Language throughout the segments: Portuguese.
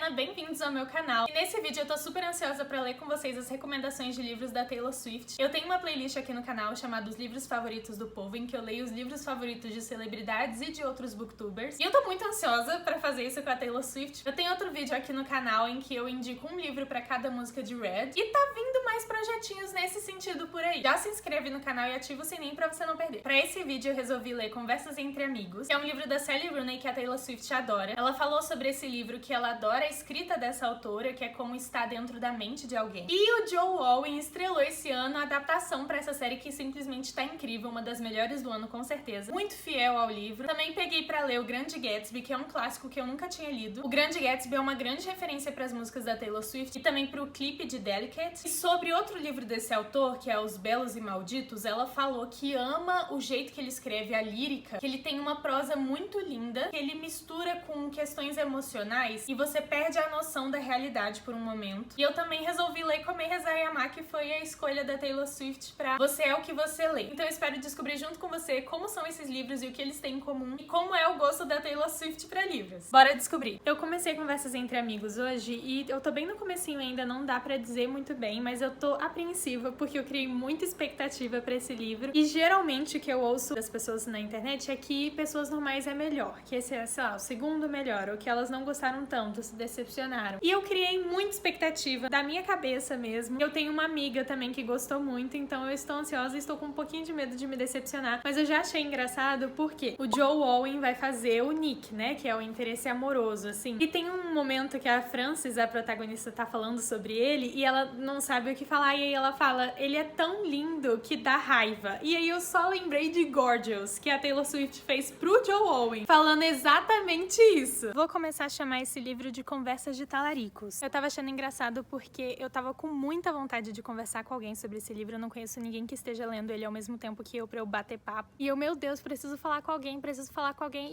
Mariana, bem-vindos ao meu canal. E nesse vídeo eu tô super ansiosa pra ler com vocês as recomendações de livros da Taylor Swift. Eu tenho uma playlist aqui no canal chamada Os Livros Favoritos do Povo, em que eu leio os livros favoritos de celebridades e de outros booktubers. E eu tô muito ansiosa pra fazer isso com a Taylor Swift. Eu tenho outro vídeo aqui no canal em que eu indico um livro pra cada música de Red. E tá vindo mais projetinhos nesse sentido por aí. Já se inscreve no canal e ativa o sininho pra você não perder. Pra esse vídeo eu resolvi ler Conversas entre Amigos, que é um livro da Sally Rooney que a Taylor Swift adora. Ela falou sobre esse livro que ela adora a escrita dessa autora, que é como está dentro da mente de alguém. E o Joe Alwyn estrelou esse ano a adaptação pra essa série que simplesmente tá incrível, uma das melhores do ano com certeza. Muito fiel ao livro. Também peguei pra ler O Grande Gatsby, que é um clássico que eu nunca tinha lido. O Grande Gatsby é uma grande referência pras músicas da Taylor Swift e também pro clipe de Delicate. E sobre outro livro desse autor, que é Os Belos e Malditos, ela falou que ama o jeito que ele escreve a lírica, que ele tem uma prosa muito linda, que ele mistura com questões emocionais e você perde a noção da realidade por um momento. E eu também resolvi ler Comer, Rezar e Amar, que foi a escolha da Taylor Swift pra Você é o que você lê. Então eu espero descobrir junto com você como são esses livros e o que eles têm em comum e como é o gosto da Taylor Swift pra livros. Bora descobrir! Eu comecei Conversas entre Amigos hoje e eu tô bem no comecinho ainda, não dá pra dizer muito bem, mas eu tô apreensiva porque eu criei muita expectativa pra esse livro e geralmente o que eu ouço das pessoas na internet é que Pessoas Normais é melhor, que esse é, sei lá, o segundo melhor, ou que elas não gostaram tanto, se decepcionaram. E eu criei muita expectativa da minha cabeça mesmo. Eu tenho uma amiga também que gostou muito, então eu estou ansiosa e estou com um pouquinho de medo de me decepcionar, mas eu já achei engraçado porque o Joe Alwyn vai fazer o Nick, né, que é o interesse amoroso, assim. E tem um momento que a Frances, a protagonista, tá falando sobre ele e ela não sabe o que falar, e aí ela fala, ele é tão lindo que dá raiva. E aí eu só lembrei de Gorgeous, que a Taylor Swift fez pro Joe Alwyn, falando exatamente isso. Vou começar a chamar esse livro de Conversas de Talaricos. Eu tava achando engraçado porque eu tava com muita vontade de conversar com alguém sobre esse livro. Eu não conheço ninguém que esteja lendo ele ao mesmo tempo que eu pra eu bater papo. E eu, meu Deus, preciso falar com alguém,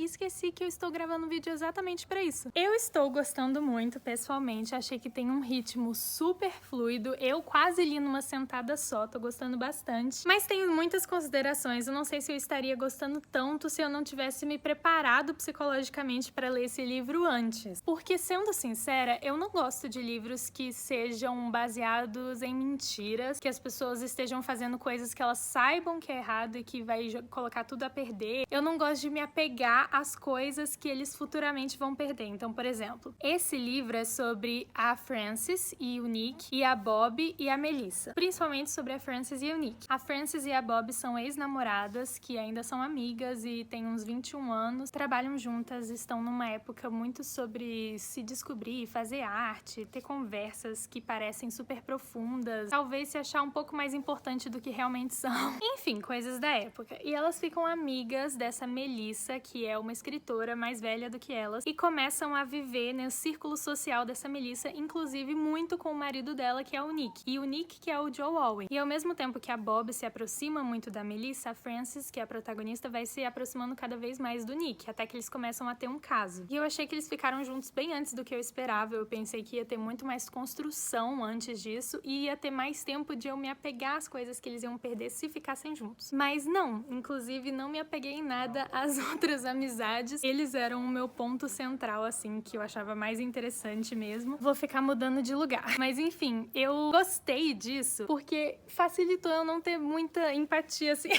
e esqueci que eu estou gravando um vídeo exatamente pra isso. Eu estou gostando muito, pessoalmente. Achei que tem um ritmo super fluido. Eu quase li numa sentada só, tô gostando bastante. Mas tenho muitas considerações. Eu não sei se eu estaria gostando tanto se eu não tivesse me preparado psicologicamente pra ler esse livro antes. Porque, sendo sincera, eu não gosto de livros que sejam baseados em mentiras, que as pessoas estejam fazendo coisas que elas saibam que é errado e que vai colocar tudo a perder. Eu não gosto de me apegar às coisas que eles futuramente vão perder. Então, por exemplo, esse livro é sobre a Frances e o Nick, e a Bob e a Melissa. Principalmente sobre a Frances e o Nick. A Frances e a Bob são ex-namoradas que ainda são amigas e têm uns 21 anos, trabalham juntas, estão numa época muito sobre se descobrir, fazer arte, ter conversas que parecem super profundas, talvez se achar um pouco mais importante do que realmente são. Enfim, coisas da época. E elas ficam amigas dessa Melissa, que é uma escritora mais velha do que elas, e começam a viver no círculo social dessa Melissa, inclusive muito com o marido dela, que é o Nick. E o Nick, que é o Joe Alwyn. E ao mesmo tempo que a Bob se aproxima muito da Melissa, a Frances, que é a protagonista, vai se aproximando cada vez mais do Nick, até que eles começam a ter um caso. E eu achei que eles ficaram juntos bem antes do que eu esperava. Eu pensei que ia ter muito mais construção antes disso e ia ter mais tempo de eu me apegar às coisas que eles iam perder se ficassem juntos. Mas não, inclusive não me apeguei em nada às outras amizades. Eles eram o meu ponto central, assim, que eu achava mais interessante mesmo. Vou ficar mudando de lugar. Mas enfim, eu gostei disso porque facilitou eu não ter muita empatia, assim,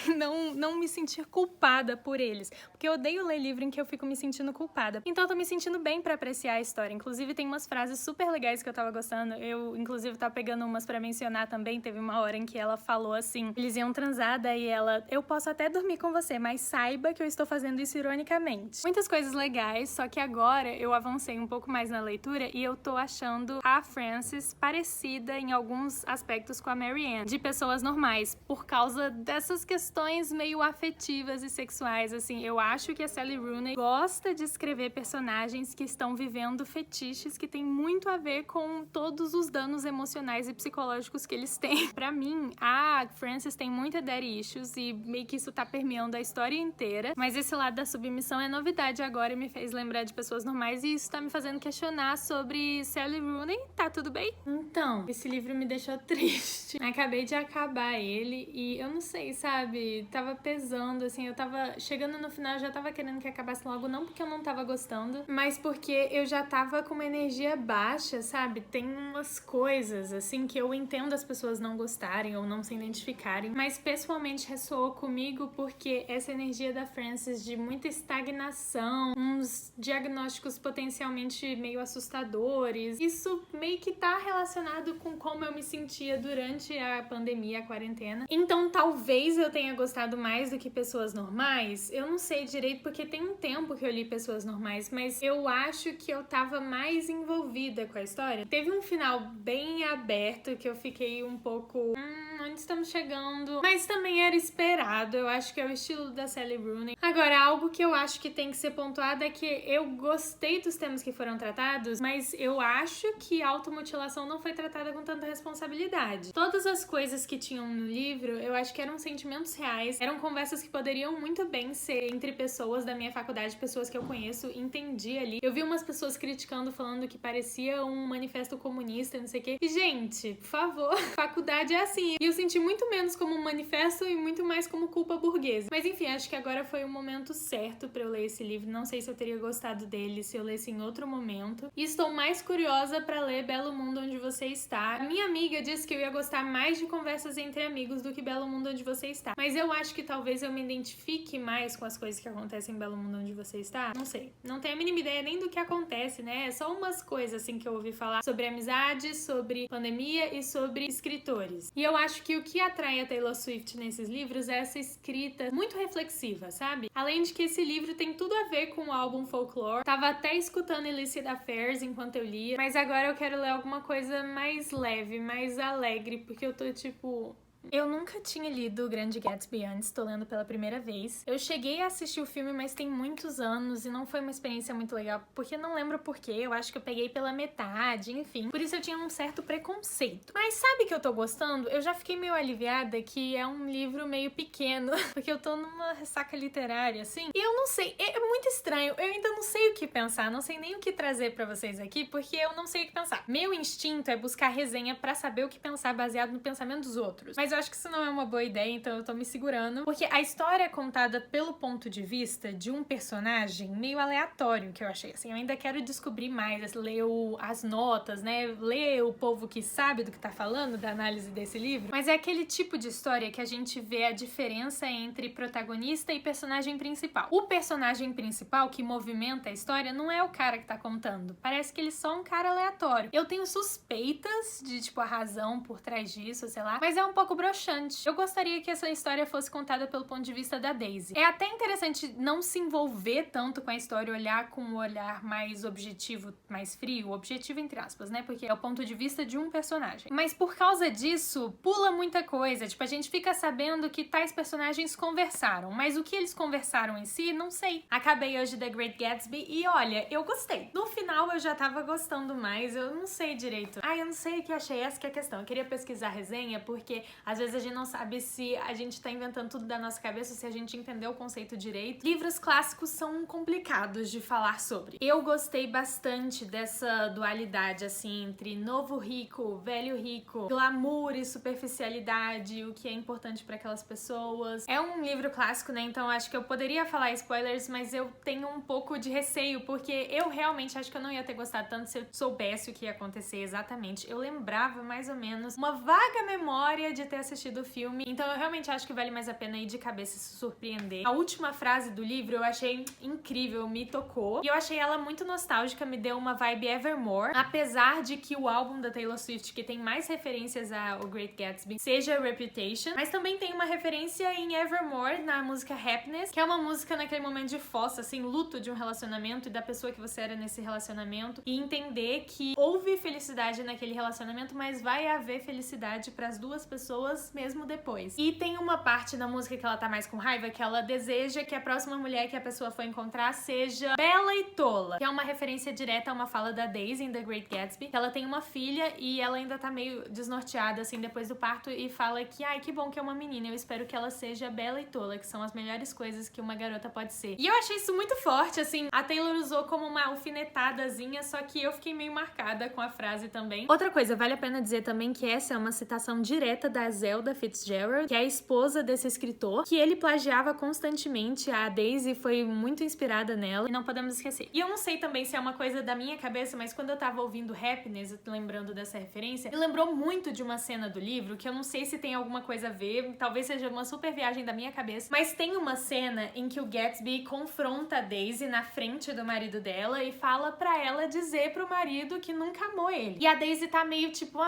não me sentir culpada por eles. Porque eu odeio ler livro em que eu fico me sentindo culpada. Então eu tô me sentindo bem pra apreciar a história. Inclusive tem umas frases super legais que eu tava gostando. Eu, inclusive, tava pegando umas pra mencionar também. Teve uma hora em que ela falou assim, eles iam transar, daí ela, eu posso até dormir com você, mas saiba que eu estou fazendo isso ironicamente. Muitas coisas legais, só que agora eu avancei um pouco mais na leitura e eu tô achando a Frances parecida em alguns aspectos com a Marianne, de Pessoas Normais, por causa dessas questões meio afetivas e sexuais, assim. Eu acho que a Sally Rooney gosta de escrever personagens que estão vivendo fetiches que tem muito a ver com todos os danos emocionais e psicológicos que eles têm. Pra mim, a Frances tem muita daddy issues e meio que isso tá permeando a história inteira, mas esse lado da submissão é novidade agora e me fez lembrar de Pessoas Normais e isso tá me fazendo questionar sobre Sally Rooney. Tá tudo bem? Então, esse livro me deixou triste. Acabei de acabar ele e eu não sei, sabe? Tava pesando, assim, eu tava chegando no final, eu já tava querendo que acabasse logo, não porque eu não tava gostando, mas porque eu já tava tava com uma energia baixa, sabe? Tem umas coisas, assim, que eu entendo as pessoas não gostarem ou não se identificarem, mas pessoalmente ressoou comigo porque essa energia da Frances de muita estagnação, uns diagnósticos potencialmente meio assustadores, isso meio que tá relacionado com como eu me sentia durante a pandemia, a quarentena. Então talvez eu tenha gostado mais do que Pessoas Normais. Eu não sei direito porque tem um tempo que eu li Pessoas Normais, mas eu acho que eu tava mais envolvida com a história. Teve um final bem aberto que eu fiquei um pouco... onde estamos chegando? Mas também era esperado, eu acho que é o estilo da Sally Rooney. Agora, algo que eu acho que tem que ser pontuado é que eu gostei dos temas que foram tratados, mas eu acho que a automutilação não foi tratada com tanta responsabilidade. Todas as coisas que tinham no livro, eu acho que eram sentimentos reais, eram conversas que poderiam muito bem ser entre pessoas da minha faculdade, pessoas que eu conheço, entendi ali. Eu vi umas pessoas criticando, falando que parecia um manifesto comunista, não sei o quê. E, gente, por favor, faculdade é assim. E eu senti muito menos como um manifesto e muito mais como culpa burguesa. Mas enfim, acho que agora foi o momento certo pra eu ler esse livro. Não sei se eu teria gostado dele se eu lesse em outro momento. E estou mais curiosa pra ler Belo Mundo Onde Você Está. A minha amiga disse que eu ia gostar mais de Conversas Entre Amigos do que Belo Mundo Onde Você Está. Mas eu acho que talvez eu me identifique mais com as coisas que acontecem em Belo Mundo Onde Você Está. Não sei. Não tenho a mínima ideia nem do que acontece, né? É só umas coisas assim que eu ouvi falar sobre amizade, sobre pandemia e sobre escritores. E eu acho que o que atrai a Taylor Swift nesses livros é essa escrita muito reflexiva, sabe? Além de que esse livro tem tudo a ver com o álbum Folklore. Tava até escutando Illicit Affairs enquanto eu lia, mas agora eu quero ler alguma coisa mais leve, mais alegre, porque eu tô tipo... Eu nunca tinha lido O Grande Gatsby antes, tô lendo pela primeira vez. Eu cheguei a assistir o filme, mas tem muitos anos e não foi uma experiência muito legal, porque eu não lembro porquê, eu acho que eu peguei pela metade, enfim. Por isso eu tinha um certo preconceito. Mas sabe que eu tô gostando? Eu já fiquei meio aliviada que é um livro meio pequeno, porque eu tô numa ressaca literária, assim. E eu não sei, é muito estranho, eu ainda não sei o que pensar, não sei nem o que trazer pra vocês aqui, porque eu não sei o que pensar. Meu instinto é buscar resenha pra saber o que pensar baseado no pensamento dos outros. Mas eu acho que isso não é uma boa ideia, então eu tô me segurando. Porque a história é contada pelo ponto de vista de um personagem meio aleatório, que eu achei. Assim, eu ainda quero descobrir mais, ler as notas, né? Ler o povo que sabe do que tá falando, da análise desse livro. Mas é aquele tipo de história que a gente vê a diferença entre protagonista e personagem principal. O personagem principal que movimenta a história não é o cara que tá contando. Parece que ele é só um cara aleatório. Eu tenho suspeitas de, tipo, a razão por trás disso, sei lá. Mas é um pouco broxante. Eu gostaria que essa história fosse contada pelo ponto de vista da Daisy. É até interessante não se envolver tanto com a história, olhar com um olhar mais objetivo, mais frio, objetivo entre aspas, né? Porque é o ponto de vista de um personagem. Mas por causa disso, pula muita coisa. Tipo, a gente fica sabendo que tais personagens conversaram, mas o que eles conversaram em si, não sei. Acabei hoje The Great Gatsby e olha, eu gostei. No final eu já tava gostando mais, eu não sei direito. Eu não sei o que achei, essa que é a questão. Eu queria pesquisar resenha, porque às vezes a gente não sabe se a gente tá inventando tudo da nossa cabeça, se a gente entendeu o conceito direito. Livros clássicos são complicados de falar sobre. Eu gostei bastante dessa dualidade, assim, entre novo rico, velho rico, glamour e superficialidade, o que é importante pra aquelas pessoas. É um livro clássico, né? Então acho que eu poderia falar spoilers, mas eu tenho um pouco de receio, porque eu realmente acho que eu não ia ter gostado tanto se eu soubesse o que ia acontecer exatamente. Eu lembrava mais ou menos uma vaga memória de ter assistido o filme, então eu realmente acho que vale mais a pena ir de cabeça e se surpreender. A última frase do livro eu achei incrível, me tocou, e eu achei ela muito nostálgica, me deu uma vibe Evermore, apesar de que o álbum da Taylor Swift que tem mais referências ao Great Gatsby seja Reputation, mas também tem uma referência em Evermore, na música Happiness, que é uma música naquele momento de fossa, assim, luto de um relacionamento e da pessoa que você era nesse relacionamento, e entender que houve felicidade naquele relacionamento, mas vai haver felicidade para as duas pessoas mesmo depois. E tem uma parte na música que ela tá mais com raiva, que ela deseja que a próxima mulher que a pessoa for encontrar seja bela e tola, que é uma referência direta a uma fala da Daisy em The Great Gatsby, que ela tem uma filha e ela ainda tá meio desnorteada, assim, depois do parto, e fala que, ai, que bom que é uma menina, eu espero que ela seja bela e tola, que são as melhores coisas que uma garota pode ser. E eu achei isso muito forte, assim, a Taylor usou como uma alfinetadazinha, só que eu fiquei meio marcada com a frase também. Outra coisa, vale a pena dizer também que essa é uma citação direta das Zelda Fitzgerald, que é a esposa desse escritor, que ele plagiava constantemente. A Daisy foi muito inspirada nela, e não podemos esquecer. E eu não sei também se é uma coisa da minha cabeça, mas quando eu tava ouvindo Happiness, lembrando dessa referência, me lembrou muito de uma cena do livro, que eu não sei se tem alguma coisa a ver, talvez seja uma super viagem da minha cabeça, mas tem uma cena em que o Gatsby confronta a Daisy na frente do marido dela e fala pra ela dizer pro marido que nunca amou ele. E a Daisy tá meio tipo,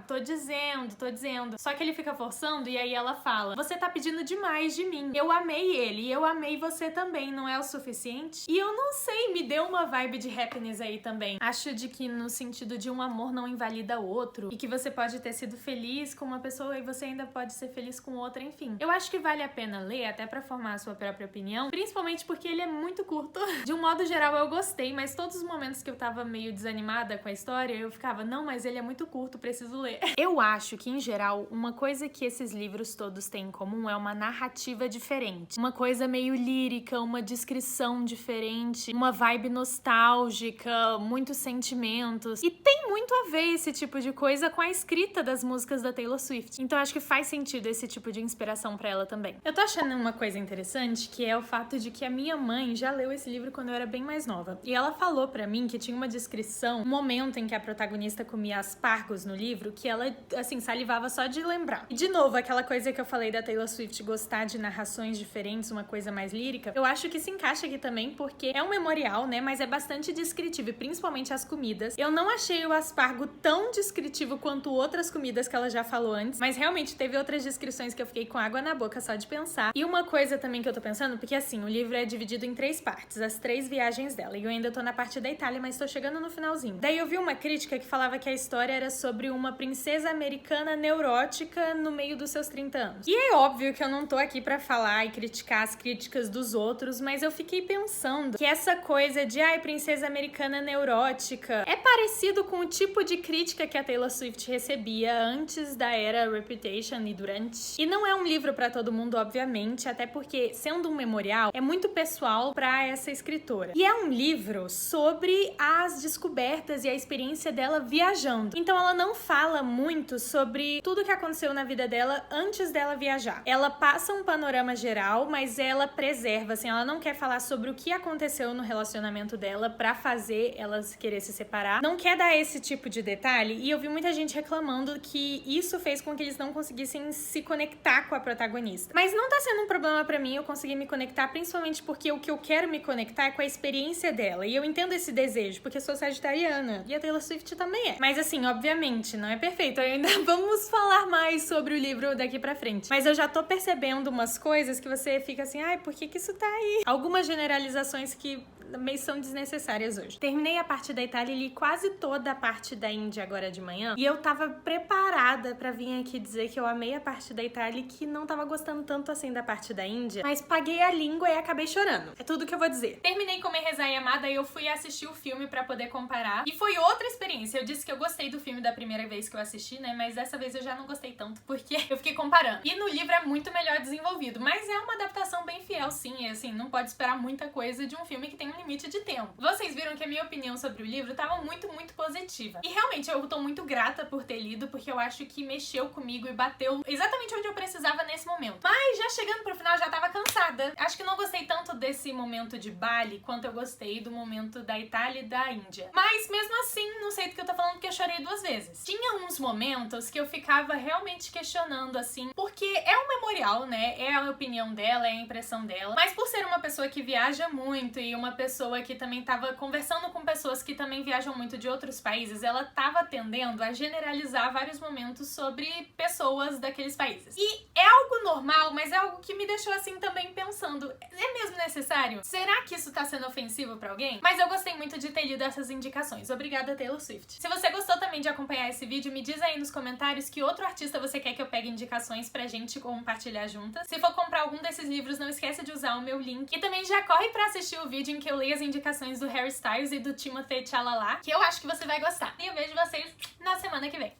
tô dizendo. Só que ele fica forçando e aí ela fala, você tá pedindo demais de mim. Eu amei ele e eu amei você também, não é o suficiente? E eu não sei, me deu uma vibe de Happiness aí também. Acho de que no sentido de um amor não invalida o outro e que você pode ter sido feliz com uma pessoa e você ainda pode ser feliz com outra, enfim. Eu acho que vale a pena ler até pra formar a sua própria opinião, principalmente porque ele é muito curto. De um modo geral eu gostei, mas todos os momentos que eu tava meio desanimada com a história, eu ficava, não, mas ele é muito curto, preciso ler. Eu acho que, em geral, uma coisa que esses livros todos têm em comum é uma narrativa diferente. Uma coisa meio lírica, uma descrição diferente, uma vibe nostálgica, muitos sentimentos. E tem muito a ver esse tipo de coisa com a escrita das músicas da Taylor Swift. Então acho que faz sentido esse tipo de inspiração pra ela também. Eu tô achando uma coisa interessante, que é o fato de que a minha mãe já leu esse livro quando eu era bem mais nova. E ela falou pra mim que tinha uma descrição, um momento em que a protagonista comia aspargos no livro, que ela, assim, salivava só de lembrar. E, de novo, aquela coisa que eu falei da Taylor Swift gostar de narrações diferentes, uma coisa mais lírica, eu acho que se encaixa aqui também, porque é um memorial, né, mas é bastante descritivo, e principalmente as comidas. Eu não achei o aspargo tão descritivo quanto outras comidas que ela já falou antes, mas realmente teve outras descrições que eu fiquei com água na boca só de pensar. E uma coisa também que eu tô pensando, porque assim, o livro é dividido em 3 partes, as 3 viagens dela, e eu ainda tô na parte da Itália, mas tô chegando no finalzinho. Daí eu vi uma crítica que falava que a história era sobre uma princesa americana neurótica no meio dos seus 30 anos. E é óbvio que eu não tô aqui pra falar e criticar as críticas dos outros, mas eu fiquei pensando que essa coisa de, princesa americana neurótica, é parecido com o tipo de crítica que a Taylor Swift recebia antes da era Reputation e durante. E não é um livro pra todo mundo, obviamente, até porque, sendo um memorial, é muito pessoal pra essa escritora. E é um livro sobre as descobertas e a experiência dela viajando. Então ela não fala muito sobre tudo que aconteceu na vida dela antes dela viajar. Ela passa um panorama geral, mas ela preserva, assim, ela não quer falar sobre o que aconteceu no relacionamento dela pra fazer ela querer se separar. Não quer dar esse tipo de detalhe, e eu vi muita gente reclamando que isso fez com que eles não conseguissem se conectar com a protagonista. Mas não tá sendo um problema pra mim eu conseguir me conectar, principalmente porque o que eu quero me conectar é com a experiência dela. E eu entendo esse desejo, porque eu sou sagitariana. E a Taylor Swift também é. Mas assim, obviamente, não é perfeito. Ainda vamos falar mais sobre o livro daqui pra frente. Mas eu já tô percebendo umas coisas que você fica assim, por que que isso tá aí? Algumas generalizações que meio são desnecessárias hoje. Terminei a parte da Itália e li quase toda a parte da Índia agora de manhã. E eu tava preparada pra vir aqui dizer que eu amei a parte da Itália e que não tava gostando tanto assim da parte da Índia. Mas paguei a língua e acabei chorando. É tudo que eu vou dizer. Terminei Comer, Rezar e Amar, daí eu fui assistir o filme pra poder comparar. E foi outra experiência. Eu disse que eu gostei do filme da primeira vez que eu assisti, né? Mas dessa vez eu já não gostei tanto, porque eu fiquei comparando. E no livro é muito melhor desenvolvido. Mas é uma adaptação bem fiel, sim. E assim, não pode esperar muita coisa de um filme que tem um limite de tempo. Vocês viram que a minha opinião sobre o livro tava muito positiva. E realmente eu tô muito grata por ter lido, porque eu acho que mexeu comigo e bateu exatamente onde eu precisava nesse momento. Mas já chegando pro final, já tava cansada. Acho que não gostei tanto desse momento de Bali quanto eu gostei do momento da Itália e da Índia. Mas mesmo assim, não sei do que eu tô falando, porque eu chorei 2 vezes. Tinha uns momentos que eu ficava realmente questionando, assim, porque é um memorial, né? É a opinião dela, é a impressão dela. Mas por ser uma pessoa que viaja muito e uma pessoa que também tava conversando com pessoas que também viajam muito de outros países, ela tava tendendo a generalizar vários momentos sobre pessoas daqueles países. E é algo normal, mas é algo que me deixou assim também pensando, é mesmo necessário? Será que isso tá sendo ofensivo pra alguém? Mas eu gostei muito de ter lido essas indicações. Obrigada, Taylor Swift. Se você gostou também de acompanhar esse vídeo, me diz aí nos comentários que outro artista você quer que eu pegue indicações pra gente compartilhar juntas. Se for comprar algum desses livros, não esquece de usar o meu link. E também já corre pra assistir o vídeo em que eu leio as indicações do Harry Styles e do Timothée Chalamet, que eu acho que você vai gostar. E eu vejo vocês na semana que vem.